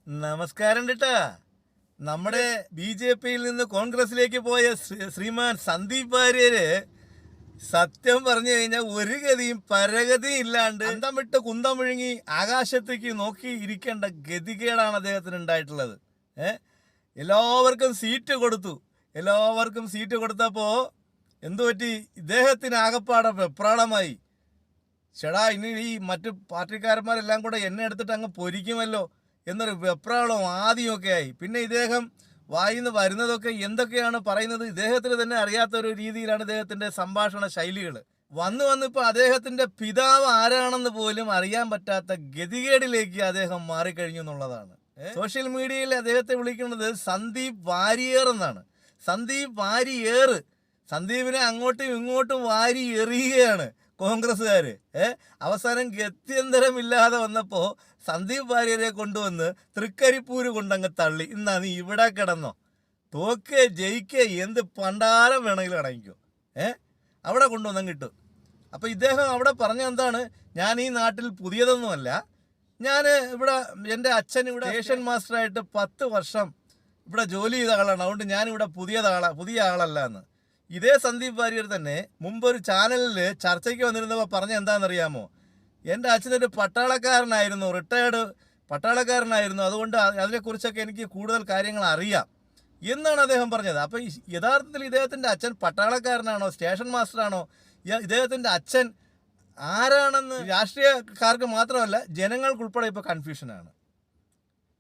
നമസ്കാരം കേട്ടാ. നമ്മുടെ BJP-യിൽ നിന്ന് കോൺഗ്രസിലേക്ക് പോയ ശ്രീമാൻ സന്ദീപ് വാര്യര് സത്യം പറഞ്ഞു കഴിഞ്ഞാൽ ഒരു ഗതിയും പരഗതിയും ഇല്ലാണ്ട് അന്തം വിട്ട് കുന്തം മുഴുങ്ങി ആകാശത്തേക്ക് നോക്കി ഇരിക്കേണ്ട ഗതികേടാണ് അദ്ദേഹത്തിന് ഉണ്ടായിട്ടുള്ളത്. എല്ലാവർക്കും സീറ്റ് കൊടുത്തു. എല്ലാവർക്കും സീറ്റ് കൊടുത്തപ്പോൾ എന്തു പറ്റി? ഇദ്ദേഹത്തിന് ആകപ്പാടെ വെപ്രാളമായി. ചേടാ, ഇനി ഈ മറ്റു പാർട്ടിക്കാരന്മാരെല്ലാം കൂടെ എന്നെ എടുത്തിട്ട് അങ്ങ് പൊരിക്കുമല്ലോ എന്നൊരു വെപ്രാളവും ആദ്യമൊക്കെ ആയി. പിന്നെ ഇദ്ദേഹം വായിന്ന് വരുന്നതൊക്കെ എന്തൊക്കെയാണ് പറയുന്നത് ഇദ്ദേഹത്തിന് തന്നെ അറിയാത്തൊരു രീതിയിലാണ് ഇദ്ദേഹത്തിൻ്റെ സംഭാഷണ ശൈലികൾ. വന്നിപ്പോൾ അദ്ദേഹത്തിൻ്റെ പിതാവ് ആരാണെന്ന് പോലും അറിയാൻ പറ്റാത്ത ഗതികേടിലേക്ക് അദ്ദേഹം മാറിക്കഴിഞ്ഞു എന്നുള്ളതാണ്. സോഷ്യൽ മീഡിയയിൽ അദ്ദേഹത്തെ വിളിക്കുന്നത് സന്ദീപ് വാരിയർ എന്നാണ്. സന്ദീപ് വാരിയേർ. സന്ദീപിനെ അങ്ങോട്ടും ഇങ്ങോട്ടും വാരി എറിയുകയാണ് കോൺഗ്രസ്സുകാർ. അവസാനം ഗത്യന്തരമില്ലാതെ വന്നപ്പോൾ സന്ദീപ് വാര്യരെ കൊണ്ടുവന്ന് തൃക്കരിപ്പൂര് കൊണ്ടങ്ങ് തള്ളി. ഇന്നാ നീ ഇവിടെ കിടന്നോ, തോക്ക് ജയിക്കുക, എന്ത് പണ്ടാരം വേണമെങ്കിലും അടങ്ങിക്കോ, അവിടെ കൊണ്ടുവന്നങ്ങ് കിട്ടും. അപ്പോൾ ഇദ്ദേഹം അവിടെ പറഞ്ഞ എന്താണ്? ഞാൻ ഈ നാട്ടിൽ പുതിയതൊന്നുമല്ല, ഞാൻ ഇവിടെ എൻ്റെ അച്ഛൻ ഇവിടെ സ്റ്റേഷൻ മാസ്റ്ററായിട്ട് 10 വർഷം ഇവിടെ ജോലി ചെയ്ത ആളാണ്, അതുകൊണ്ട് ഞാനിവിടെ പുതിയ ആളല്ല എന്ന്. ഇതേ സന്ദീപ് വാര്യർ തന്നെ മുമ്പൊരു ചാനലിൽ ചർച്ചയ്ക്ക് വന്നിരുന്നപ്പോൾ പറഞ്ഞ എന്താണെന്നറിയാമോ? എൻ്റെ അച്ഛനൊരു പട്ടാളക്കാരനായിരുന്നു, റിട്ടയേർഡ് പട്ടാളക്കാരനായിരുന്നു, അതുകൊണ്ട് അതിനെക്കുറിച്ചൊക്കെ എനിക്ക് കൂടുതൽ കാര്യങ്ങൾ അറിയാം എന്നാണ് അദ്ദേഹം പറഞ്ഞത്. അപ്പോൾ യഥാർത്ഥത്തിൽ ഇദ്ദേഹത്തിൻ്റെ അച്ഛൻ പട്ടാളക്കാരനാണോ സ്റ്റേഷൻ മാസ്റ്ററാണോ? ഇദ്ദേഹത്തിൻ്റെ അച്ഛൻ ആരാണെന്ന് രാഷ്ട്രീയക്കാർക്ക് മാത്രമല്ല ജനങ്ങൾക്കുൾപ്പെടെ ഇപ്പോൾ കൺഫ്യൂഷനാണ്.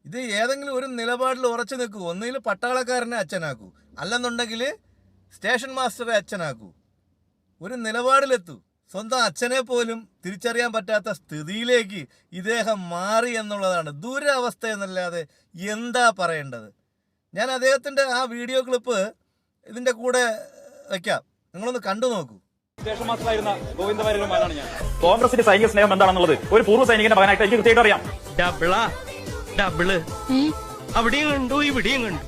ഇത് ഏതെങ്കിലും ഒരു നിലപാടിൽ ഉറച്ചു നിൽക്കൂ. ഒന്നുകിൽ പട്ടാളക്കാരനെ അച്ഛനാക്കൂ, അല്ലെന്നുണ്ടെങ്കിൽ സ്റ്റേഷൻ മാസ്റ്ററെ അച്ഛനാക്കൂ. ഒരു നിലപാടിലെത്തൂ. സ്വന്തം അച്ഛനെ പോലും തിരിച്ചറിയാൻ പറ്റാത്ത സ്ഥിതിയിലേക്ക് ഇദ്ദേഹം മാറി എന്നുള്ളതാണ് ദുരവസ്ഥ എന്നല്ലാതെ എന്താ പറയേണ്ടത്. ഞാൻ അദ്ദേഹത്തിൻ്റെ ആ വീഡിയോ ക്ലിപ്പ് ഇതിൻ്റെ കൂടെ വയ്ക്കാം, നിങ്ങളൊന്ന് കണ്ടു നോക്കൂ. സ്റ്റേഷൻ മാസ്റ്ററായിരുന്ന ഗോവിന്ദ വാര്യരുടെ മകനാണ് ഞാൻ. കോൺഗ്രസിന്റെ സൈനിക സ്നേഹം എന്താണെന്നുള്ളത് ഒരു പൂർവ്വ സൈനികന്റെ മകനായിട്ട് എനിക്ക് കൃത്യമായിട്ട് അറിയാം. ഡബിള് അവിടെയും കണ്ടു ഇവിടെയും കണ്ടു.